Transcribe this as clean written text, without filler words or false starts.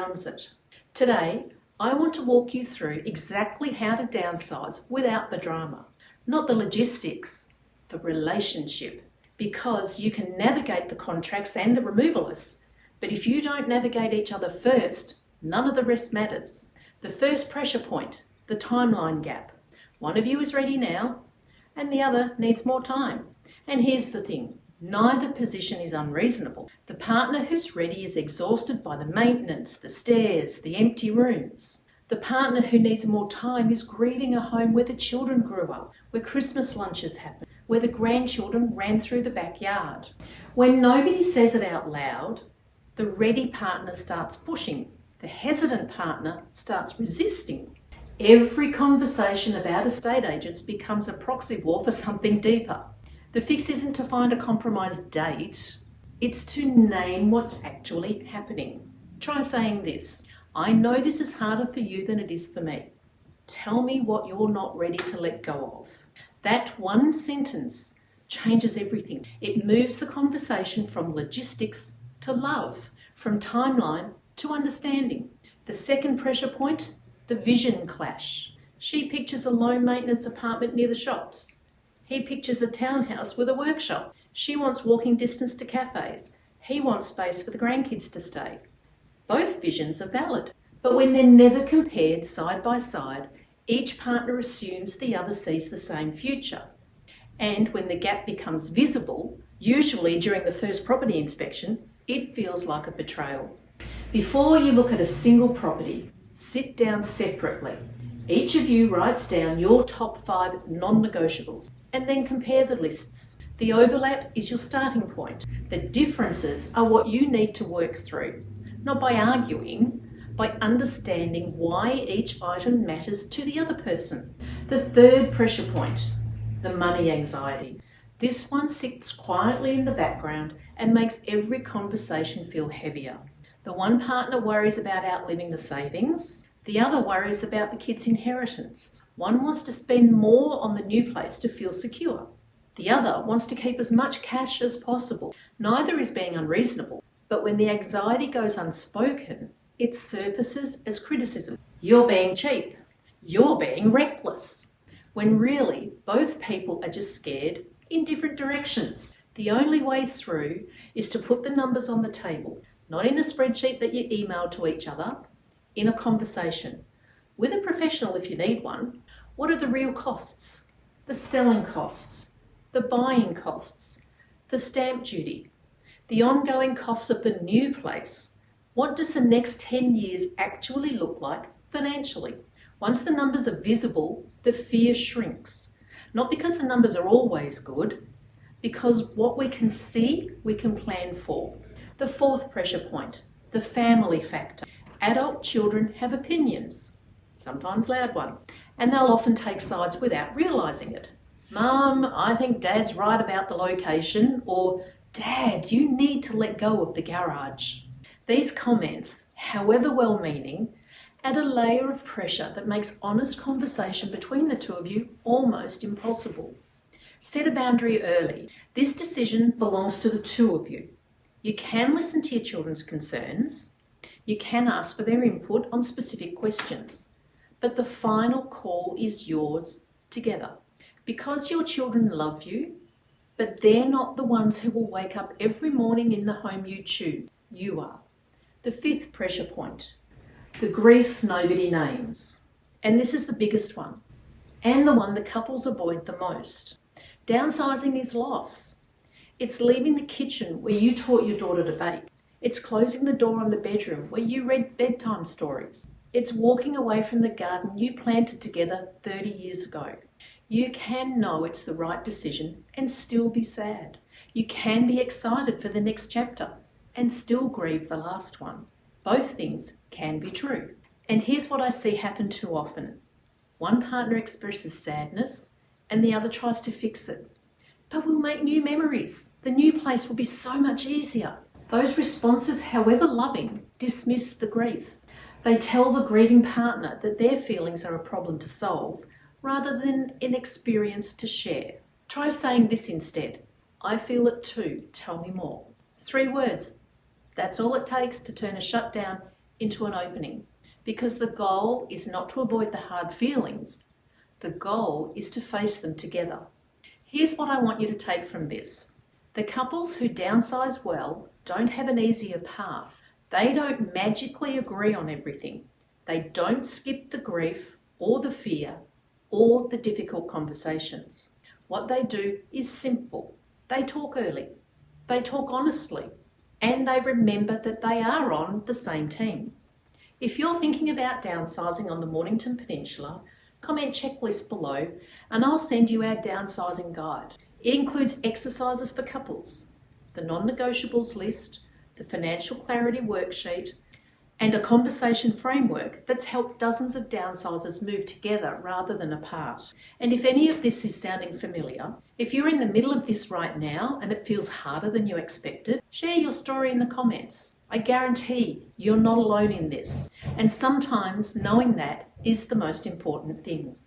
surrounds it. Today, I want to walk you through exactly how to downsize without the drama. Not the logistics, the relationship. Because you can navigate the contracts and the removalists, but if you don't navigate each other first, none of the rest matters. The first pressure point, the timeline gap. One of you is ready now, and the other needs more time. And here's the thing, neither position is unreasonable. The partner who's ready is exhausted by the maintenance, the stairs, the empty rooms. The partner who needs more time is grieving a home where the children grew up, where Christmas lunches happen, where the grandchildren ran through the backyard. When nobody says it out loud, the ready partner starts pushing. The hesitant partner starts resisting. Every conversation about estate agents becomes a proxy war for something deeper. The fix isn't to find a compromise date, it's to name what's actually happening. Try saying this, I know this is harder for you than it is for me. Tell me what you're not ready to let go of. That one sentence changes everything. It moves the conversation from logistics to love, from timeline to understanding. The second pressure point, the vision clash. She pictures a low maintenance apartment near the shops. He pictures a townhouse with a workshop. She wants walking distance to cafes. He wants space for the grandkids to stay. Both visions are valid, but when they're never compared side by side, each partner assumes the other sees the same future. And when the gap becomes visible, usually during the first property inspection, it feels like a betrayal. Before you look at a single property, sit down separately. Each of you writes down your top 5 non-negotiables and then compare the lists. The overlap is your starting point. The differences are what you need to work through, not by arguing, by understanding why each item matters to the other person. The third pressure point, the money anxiety. This one sits quietly in the background and makes every conversation feel heavier. The one partner worries about outliving the savings. The other worries about the kids' inheritance. One wants to spend more on the new place to feel secure. The other wants to keep as much cash as possible. Neither is being unreasonable, but when the anxiety goes unspoken, it surfaces as criticism. You're being cheap. You're being reckless. When really, both people are just scared in different directions. The only way through is to put the numbers on the table, not in a spreadsheet that you email to each other, in a conversation. With a professional if you need one. What are the real costs? The selling costs, the buying costs, the stamp duty, the ongoing costs of the new place. What does the next 10 years actually look like financially? Once the numbers are visible, the fear shrinks. Not because the numbers are always good, because what we can see, we can plan for. The fourth pressure point, the family factor. Adult children have opinions, sometimes loud ones, and they'll often take sides without realising it. Mum, I think Dad's right about the location, or Dad, you need to let go of the garage. These comments, however well-meaning, add a layer of pressure that makes honest conversation between the two of you almost impossible. Set a boundary early. This decision belongs to the two of you. You can listen to your children's concerns. You can ask for their input on specific questions. But the final call is yours together. Because your children love you, but they're not the ones who will wake up every morning in the home you choose. You are. The fifth pressure point, the grief nobody names. And this is the biggest one, and the one that couples avoid the most. Downsizing is loss. It's leaving the kitchen where you taught your daughter to bake. It's closing the door on the bedroom where you read bedtime stories. It's walking away from the garden you planted together 30 years ago. You can know it's the right decision and still be sad. You can be excited for the next chapter and still grieve the last one. Both things can be true. And here's what I see happen too often. One partner expresses sadness and the other tries to fix it. But we'll make new memories. The new place will be so much easier. Those responses, however loving, dismiss the grief. They tell the grieving partner that their feelings are a problem to solve rather than an experience to share. Try saying this instead. I feel it too. Tell me more. 3 words. That's all it takes to turn a shutdown into an opening, because the goal is not to avoid the hard feelings. The goal is to face them together. Here's what I want you to take from this. The couples who downsize well don't have an easier path. They don't magically agree on everything. They don't skip the grief or the fear or the difficult conversations. What they do is simple. They talk early. They talk honestly. And they remember that they are on the same team. If you're thinking about downsizing on the Mornington Peninsula, comment checklist below and I'll send you our downsizing guide. It includes exercises for couples, the non-negotiables list, the financial clarity worksheet, and a conversation framework that's helped dozens of downsizers move together rather than apart. And if any of this is sounding familiar, if you're in the middle of this right now and it feels harder than you expected, share your story in the comments. I guarantee you're not alone in this. And sometimes knowing that is the most important thing.